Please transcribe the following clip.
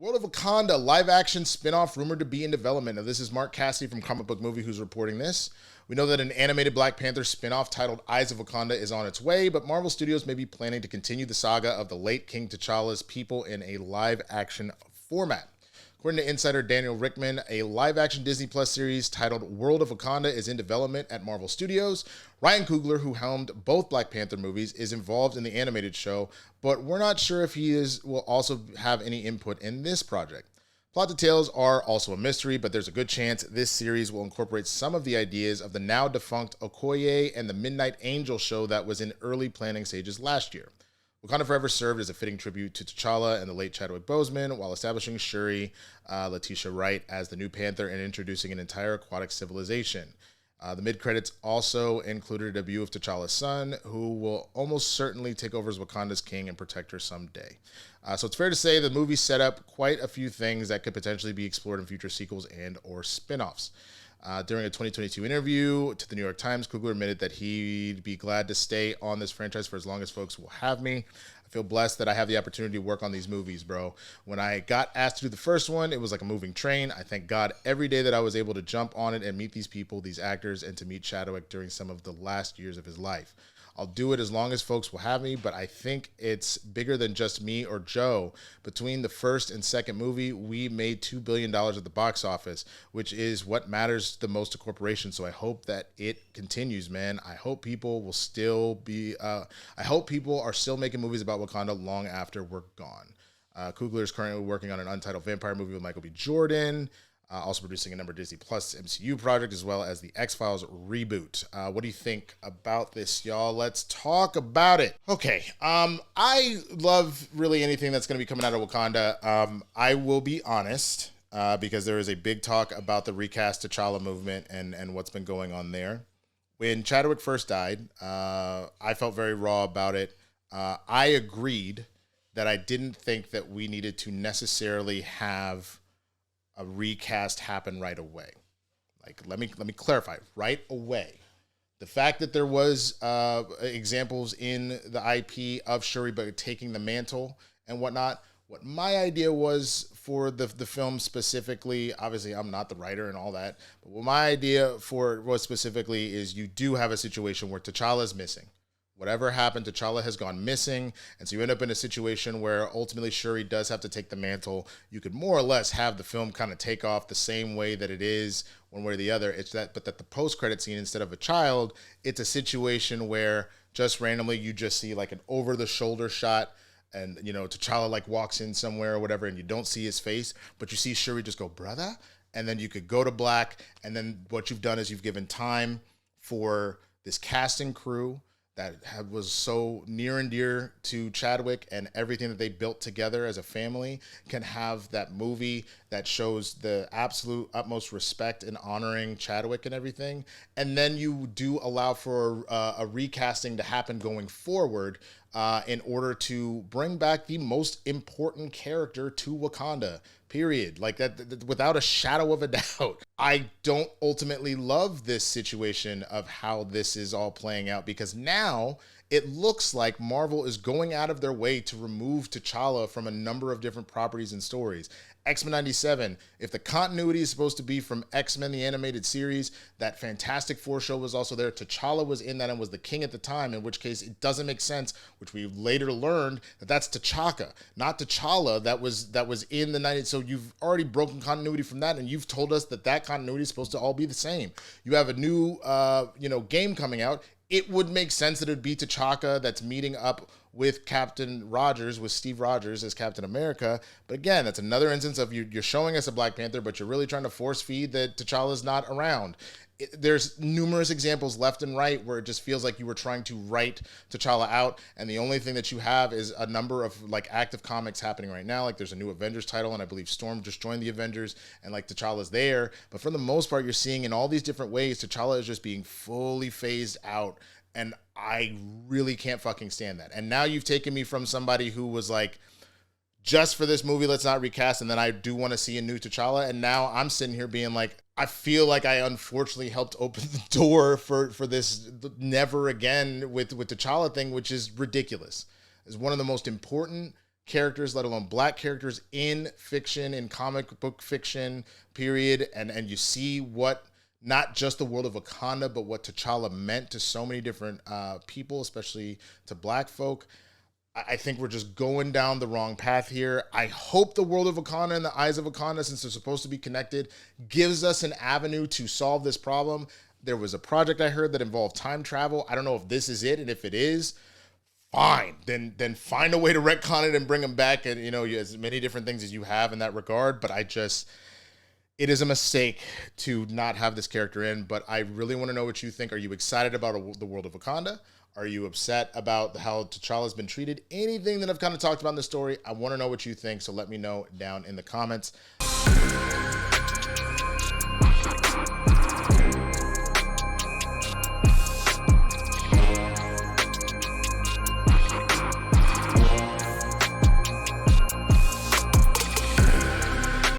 World of Wakanda live-action spin-off rumored to be in development. Now, this is Mark Cassidy from Comic Book Movie who's reporting this. We know that an animated Black Panther spin-off titled Eyes of Wakanda is on its way, but Marvel Studios may be planning to continue the saga of the late King T'Challa's people in a live-action format. According to insider Daniel Rickman, a live-action Disney Plus series titled World of Wakanda is in development at Marvel Studios. Ryan Coogler, who helmed both Black Panther movies, is involved in the animated show, but we're not sure if will also have any input in this project. Plot details are also a mystery, but there's a good chance this series will incorporate some of the ideas of the now defunct Okoye and the Midnight Angel show that was in early planning stages last year. Wakanda Forever served as a fitting tribute to T'Challa and the late Chadwick Boseman, while establishing Shuri Letitia Wright as the new Panther and introducing an entire aquatic civilization. The mid-credits also included a debut of T'Challa's son, who will almost certainly take over as Wakanda's king and protect her someday. So it's fair to say the movie set up quite a few things that could potentially be explored in future sequels and or spin-offs. During a 2022 interview to the New York Times, Coogler admitted that he'd be glad to stay on this franchise for as long as folks will have me. I feel blessed that I have the opportunity to work on these movies, bro. When I got asked to do the first one, it was like a moving train. I thank God every day that I was able to jump on it and meet these people, these actors, and to meet Chadwick during some of the last years of his life. I'll do it as long as folks will have me, but I think it's bigger than just me or Joe. Between the first and second movie, we made $2 billion at the box office, which is what matters the most to corporations. So I hope that it continues, man. I hope people will still be, I hope people are still making movies about Wakanda long after we're gone. Coogler is currently working on an untitled vampire movie with Michael B. Jordan. Also producing a number of Disney Plus MCU projects, as well as the X-Files reboot. What do you think about this, y'all? Let's talk about it. Okay, I love really anything that's going to be coming out of Wakanda. I will be honest, because there is a big talk about the recast T'Challa movement and what's been going on there. When Chadwick first died, I felt very raw about it. I agreed that I didn't think that we needed to necessarily have a recast happen right away. Like, let me clarify, right away. The fact that there was examples in the IP of Shuri but taking the mantle and whatnot, what my idea was for the film specifically, obviously I'm not the writer and all that, but what my idea for it was specifically is you do have a situation where T'Challa is missing. Whatever happened, T'Challa has gone missing, and so you end up in a situation where ultimately Shuri does have to take the mantle. You could more or less have the film kind of take off the same way that it is, one way or the other. It's that, but that the post-credit scene, instead of a child, it's a situation where just randomly you just see like an over-the-shoulder shot, and you know T'Challa like walks in somewhere or whatever, and you don't see his face, but you see Shuri just go, brother, and then you could go to black, and then what you've done is you've given time for this casting crew that was so near and dear to Chadwick and everything that they built together as a family can have that movie that shows the absolute utmost respect and honoring Chadwick and everything. And then you do allow for a recasting to happen going forward in order to bring back the most important character to Wakanda, period. Like that, without a shadow of a doubt. I don't ultimately love this situation of how this is all playing out, because now it looks like Marvel is going out of their way to remove T'Challa from a number of different properties and stories. X-Men 97, if the continuity is supposed to be from X-Men the animated series, that Fantastic Four show was also there. T'Challa was in that and was the king at the time, in which case it doesn't make sense, which we later learned that that's T'Chaka, not T'Challa that was in the 90s. So you've already broken continuity from that, and you've told us that that continuity is supposed to all be the same. You have a new game coming out. It would make sense that it would be T'Chaka that's meeting up with Captain Rogers, with Steve Rogers as Captain America. But again, that's another instance of you're showing us a Black Panther, but you're really trying to force feed that T'Challa's not around. There's numerous examples left and right where it just feels like you were trying to write T'Challa out, and the only thing that you have is a number of like active comics happening right now. Like there's a new Avengers title, and I believe Storm just joined the Avengers, and like T'Challa's there. But for the most part, you're seeing in all these different ways, T'Challa is just being fully phased out, and I really can't fucking stand that. And now you've taken me from somebody who was like, just for this movie, let's not recast, and then I do want to see a new T'Challa, and now I'm sitting here being like, I feel like I unfortunately helped open the door for this never again with T'Challa thing, which is ridiculous. It's one of the most important characters, let alone black characters in fiction, in comic book fiction, period. And you see what, not just the world of Wakanda, but what T'Challa meant to so many different people, especially to black folk. I think we're just going down the wrong path here. I hope the world of Wakanda and the eyes of Wakanda, since they're supposed to be connected, gives us an avenue to solve this problem. There was a project I heard that involved time travel. I don't know if this is it, and if it is, fine. Then find a way to retcon it and bring them back, and as many different things as you have in that regard. But it is a mistake to not have this character in. But I really want to know what you think. Are you excited about the world of Wakanda? Are you upset about how T'Challa's been treated? Anything that I've kind of talked about in the story, I want to know what you think, so let me know down in the comments.